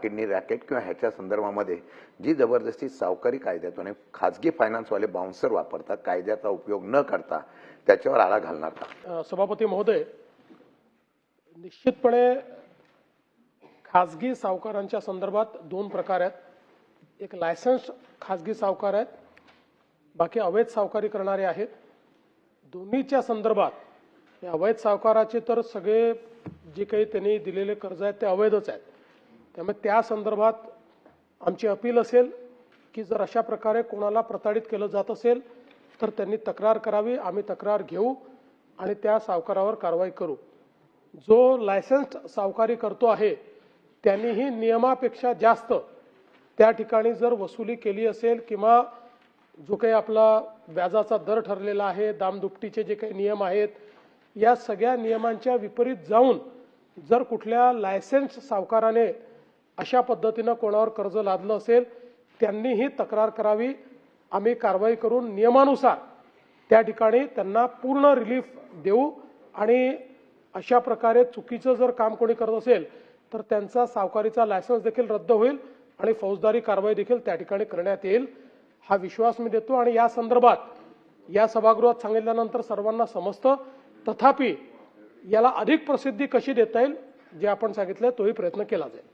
Kidney racket किंवा ह्याच्या संदर्भामध्ये जी जबरदस्ती सावकारी कायद्यातून खाजगी फायनान्सवाले बाउन्सर वापरतात, कायद्याचा उपयोग न करता त्याच्यावर आळा घालणार का? सभापती महोदय, निश्चितपणे खाजगी सावकारांच्या संदर्भात दोन प्रकार आहेत. एक लायसन्स खाजगी सावकार आहेत, बाकी अवैध सावकारी करणारे आहेत. दोन्हीच्या संदर्भात या अवैध सावकाराचे तर सगळे जे काही त्यांनी दिलेले कर्ज आहेत ते अवैधच आहेत. त्यामुळे त्या संदर्भात आमची अपील असेल की जर अशा प्रकारे कोणाला प्रताडित केलं जात असेल तर त्यांनी तक्रार करावी. आम्ही तक्रार घेऊ आणि त्या सावकारावर कारवाई करू. जो लायसन्स सावकारी करतो आहे त्यांनीही नियमापेक्षा जास्त त्या ठिकाणी जर वसुली केली असेल किंवा जो काही आपला व्याजाचा दर ठरलेला आहे, दामदुपटीचे जे काही नियम आहेत, या सगळ्या नियमांच्या विपरीत जाऊन जर कुठल्या लायसन्स सावकाराने अशा पद्धतीनं कोणावर कर्ज लादलं असेल त्यांनीही तक्रार करावी. आम्ही कारवाई करून नियमानुसार त्या ठिकाणी त्यांना पूर्ण रिलीफ देऊ आणि अशा प्रकारे चुकीचं जर काम कोणी करत असेल तर त्यांचा सावकारीचा लायसन्स देखील रद्द होईल आणि फौजदारी कारवाई देखील त्या ठिकाणी करण्यात येईल, हा विश्वास मी देतो. आणि या संदर्भात या सभागृहात सांगितल्यानंतर सर्वांना समजतं. तथापि याला अधिक प्रसिद्धी कशी देता येईल जे आपण सांगितलं तोही प्रयत्न केला जाईल.